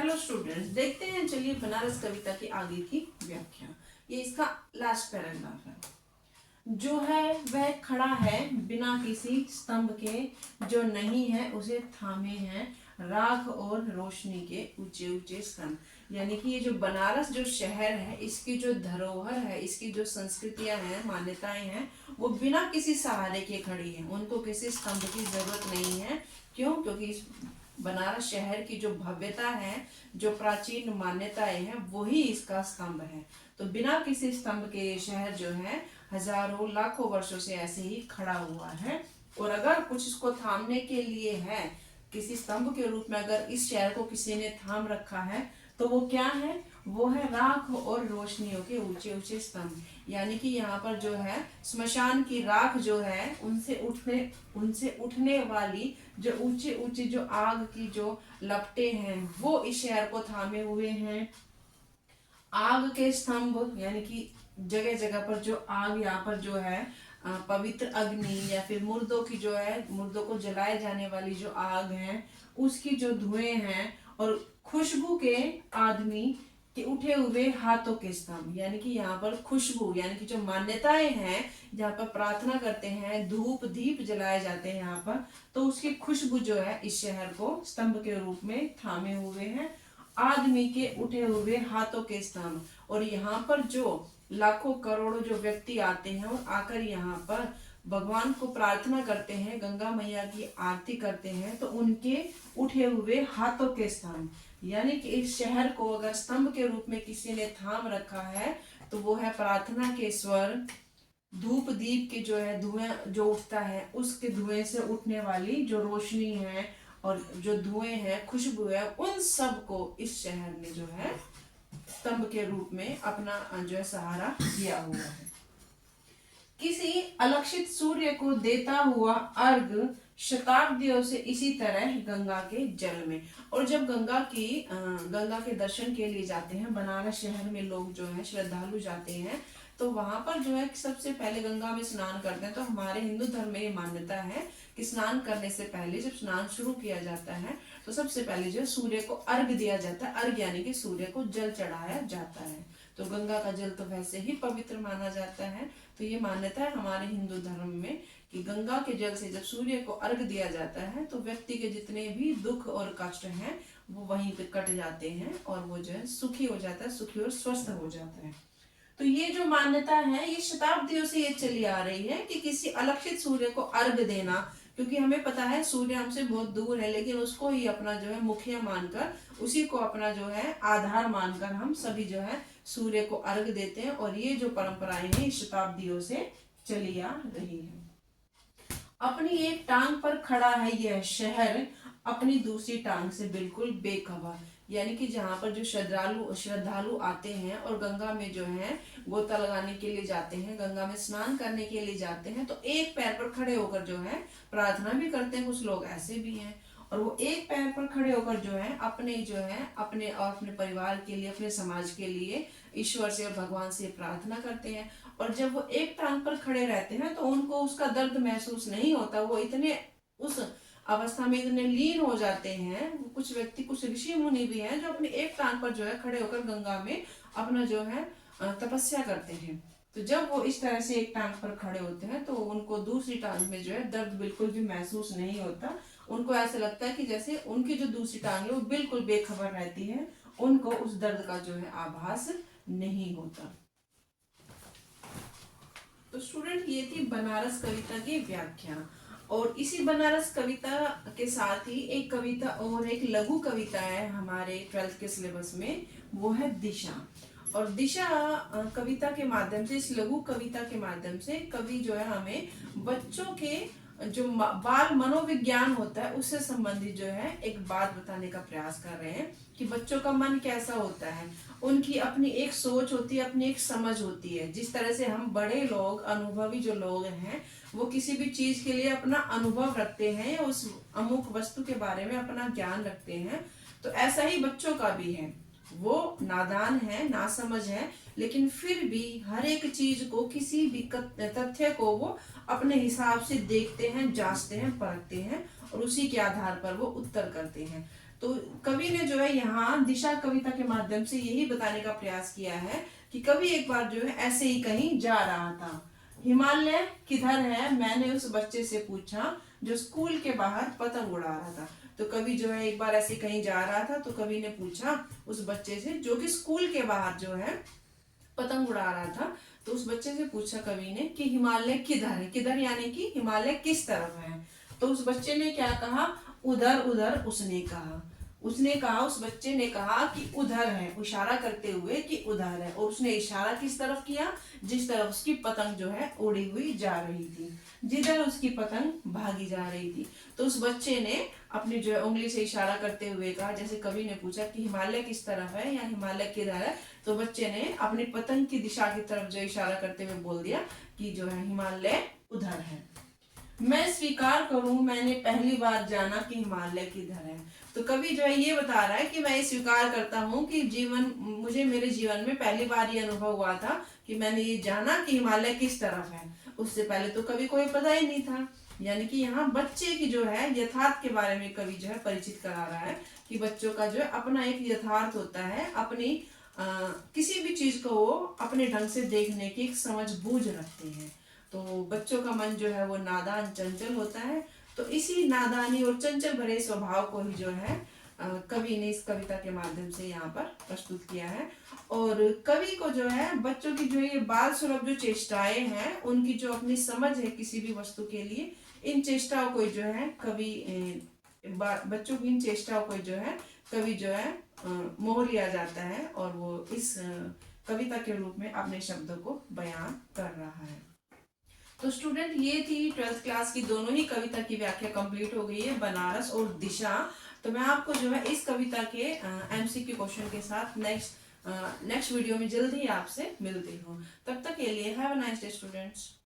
Hello students, देखते हैं चलिए बनारस कविता की आगे की व्याख्या। ये इसका लास्ट पैराग्राफ है। जो है वह खड़ा है बिना किसी स्तंभ के, जो नहीं है उसे थामे हैं राख और रोशनी के ऊंचे ऊंचे स्तंभ। यानी कि ये जो बनारस जो शहर है, इसकी जो धरोहर है, इसकी जो संस्कृतियां हैं, मान्यताएं हैं, वो बिना किसी सहारे के खड़ी हैं। उनको किसी स्तंभ की जरूरत नहीं है। क्यों? क्योंकि इस बनारस शहर की जो भव्यता है, जो प्राचीन मान्यताएं हैं, वही इसका स्तंभ है। तो बिना किसी स्तंभ के ये शहर जो है हजारों लाखों वर्षों से ऐसे ही खड़ा हुआ है। और अगर कुछ इसको थामने के लिए है, किसी स्तंभ के रूप में अगर इस शहर को किसी ने थाम रखा है, तो वो क्या है? वो है राख और रोशनियों के ऊंचे ऊंचे स्तंभ। यानी कि यहाँ पर जो है स्मशान की राख जो है, उनसे उठने वाली जो ऊंचे ऊंचे जो आग की जो लपटें हैं, वो इस शहर को थामे हुए हैं। आग के स्तंभ यानी कि जगह जगह पर जो आग, यहाँ पर जो है पवित्र अग्नि या फिर मुर्दों की जो है, मुर्दों को जलाए जाने वाली जो आग है, उसकी जो धुएं हैं, और खुशबू के आदमी के उठे हुए हाथों के स्तंभ। यानी कि यहाँ पर खुशबू, यानी कि जो मान्यताएं हैं, जहाँ पर प्रार्थना करते हैं, धूप दीप जलाए जाते हैं यहाँ पर, तो उसकी खुशबू जो है इस शहर को स्तंभ के रूप में थामे हुए हैं। आदमी के उठे हुए हाथों के स्तंभ। और यहाँ पर जो लाखों करोड़ों जो व्यक्ति आते हैं और आकर यहाँ पर भगवान को प्रार्थना करते हैं, गंगा मैया की आरती करते हैं, तो उनके उठे हुए हाथों के स्तंभ। यानी कि इस शहर को अगर स्तंभ के रूप में किसी ने थाम रखा है, तो वो है प्रार्थना के स्वर, धूप दीप के जो है धुएं जो उठता है, उसके धुएं से उठने वाली जो रोशनी है और जो धुएं हैं, खुशबू है, उन सब को इस शहर ने जो है स्तंभ के रूप में अपना जो है सहारा दिया हुआ है। किसी अलक्षित सूर्य को देता हुआ अर्घ शताब्दियों से इसी तरह गंगा के जल में। और जब गंगा के दर्शन के लिए जाते हैं, बनारस शहर में लोग जो है श्रद्धालु जाते हैं, तो वहां पर जो है सबसे पहले गंगा में स्नान करते हैं। तो हमारे हिंदू धर्म में ये मान्यता है कि स्नान करने से पहले जब स्नान शुरू किया जाता है, तो सबसे पहले जो है सूर्य को अर्घ दिया जाता है। अर्घ यानी कि सूर्य को जल चढ़ाया जाता है। तो गंगा का जल तो वैसे ही पवित्र माना जाता है। तो ये मान्यता है हमारे हिंदू धर्म में कि गंगा के जल से जब सूर्य को अर्घ दिया जाता है, तो व्यक्ति के जितने भी दुख और कष्ट हैं, वो वहीं पे कट जाते हैं और वो जो है सुखी हो जाता है, सुखी और स्वस्थ हो जाता है। तो ये जो मान्यता है, ये शताब्दियों से ये चली आ रही है कि किसी अलक्षित सूर्य को अर्घ देना, क्योंकि हमें पता है सूर्य हमसे बहुत दूर है, लेकिन उसको ही अपना जो है मुखिया मानकर, उसी को अपना जो है आधार मानकर हम सभी जो है सूर्य को अर्घ देते हैं। और ये जो परंपराएं हैं शताब्दियों से चली आ रही है। अपनी एक टांग पर खड़ा है यह शहर, अपनी दूसरी टांग से बिल्कुल बेखबर। यानी कि जहाँ पर जो श्रद्धालु आते हैं और गंगा में जो है गोता लगाने के लिए जाते हैं, गंगा में स्नान करने के लिए जाते हैं, तो एक पैर पर खड़े होकर जो है प्रार्थना भी करते हैं। कुछ लोग ऐसे भी हैं, और वो एक पैर पर खड़े होकर जो है अपने और अपने परिवार के लिए, अपने समाज के लिए ईश्वर से और भगवान से प्रार्थना करते हैं। और जब वो एक टांग पर खड़े रहते हैं, तो उनको उसका दर्द महसूस नहीं होता। वो इतने उस अवस्था में इतने लीन हो जाते हैं। कुछ व्यक्ति, कुछ ऋषि मुनि भी हैं जो अपनी एक टांग पर जो है खड़े होकर गंगा में अपना जो है तपस्या करते हैं। तो जब वो इस तरह से एक टांग पर खड़े होते हैं, तो उनको दूसरी टांग में जो है दर्द बिल्कुल भी महसूस नहीं होता। उनको ऐसा लगता है कि जैसे उनकी जो दूसरी टांग है वो बिल्कुल बेखबर रहती है, उनको उस दर्द का जो है आभास नहीं होता। तो स्टूडेंट, ये थी बनारस कविता की व्याख्या। और इसी बनारस कविता के साथ ही एक कविता और एक लघु कविता है हमारे 12th के सिलेबस में, वो है दिशा। और दिशा कविता के माध्यम से, इस लघु कविता के माध्यम से कवि जो है हमें बच्चों के जो बाल मनोविज्ञान होता है उससे संबंधित जो है एक बात बताने का प्रयास कर रहे हैं कि बच्चों का मन कैसा होता है। उनकी अपनी एक सोच होती है, अपनी एक समझ होती है। जिस तरह से हम बड़े लोग, अनुभवी जो लोग हैं, वो किसी भी चीज के लिए अपना अनुभव रखते हैं या उस अमुक वस्तु के बारे में अपना ज्ञान रखते हैं, तो ऐसा ही बच्चों का भी है। वो नादान है, नासमझ है, लेकिन फिर भी हर एक चीज को, किसी भी तथ्य को वो अपने हिसाब से देखते हैं, जांचते हैं, परखते हैं और उसी के आधार पर वो उत्तर करते हैं। तो कवि ने जो है यहाँ दिशा कविता के माध्यम से यही बताने का प्रयास किया है कि कवि एक बार जो है ऐसे ही कहीं जा रहा था। हिमालय किधर है, मैंने उस बच्चे से पूछा जो स्कूल के बाहर पतंग उड़ा रहा था। तो कवि जो है एक बार ऐसे कहीं जा रहा था, तो कवि ने पूछा उस बच्चे से जो कि स्कूल के बाहर जो है पतंग उड़ा रहा था। तो उस बच्चे से पूछा कवि ने कि हिमालय किधर है, किधर यानी कि हिमालय किस तरफ है। तो उस बच्चे ने क्या कहा, उधर उधर। उसने कहा उस बच्चे ने कहा कि उधर है, इशारा करते हुए कि उधर है। और उसने इशारा किस तरफ किया, जिस तरफ उसकी पतंग जो है उड़ी हुई जा रही थी, जिधर उसकी पतंग भागी जा रही थी। तो उस बच्चे ने अपनी जो है उंगली से इशारा करते हुए कहा, जैसे कवि ने पूछा कि हिमालय किस तरफ है या हिमालय किधर है, तो बच्चे ने अपनी पतंग की दिशा की तरफ जो इशारा करते हुए बोल दिया कि जो है हिमालय उधर है। मैं स्वीकार करूं, मैंने पहली बार जाना कि हिमालय किधर है। तो कवि जो है ये बता रहा है कि मैं ये स्वीकार करता हूं कि मुझे मेरे जीवन में पहली बार ये अनुभव हुआ था कि मैंने ये जाना कि हिमालय किस तरफ है। उससे पहले तो कवि को ये पता ही नहीं था। यानी कि यहाँ बच्चे की जो है यथार्थ के बारे में कवि जो है परिचित करा रहा है कि बच्चों का जो है अपना एक यथार्थ होता है, अपनी किसी भी चीज को वो अपने ढंग से देखने की एक समझ बूझ रखते हैं। तो बच्चों का मन जो है वो नादान चंचल होता है। तो इसी नादानी और चंचल भरे स्वभाव को ही जो है कवि ने इस कविता के माध्यम से यहाँ पर प्रस्तुत किया है। और कवि को जो है बच्चों की जो ये बाल सुलभ जो चेष्टाएं हैं, उनकी जो अपनी समझ है किसी भी वस्तु के लिए, इन चेष्टाओं को जो है कवि बच्चों की इन चेष्टाओं को जो है कवि जो है मोह लिया जाता है और वो इस कविता के रूप में अपने शब्दों को बयान कर रहा है। तो स्टूडेंट ये थी 12th क्लास की दोनों ही कविता की व्याख्या कंप्लीट हो गई है, बनारस और दिशा। तो मैं आपको जो है इस कविता के एमसीक्यू क्वेश्चन के साथ नेक्स्ट वीडियो में जल्दी ही आपसे मिलती हूँ। तब तक के लिए have a nice day students.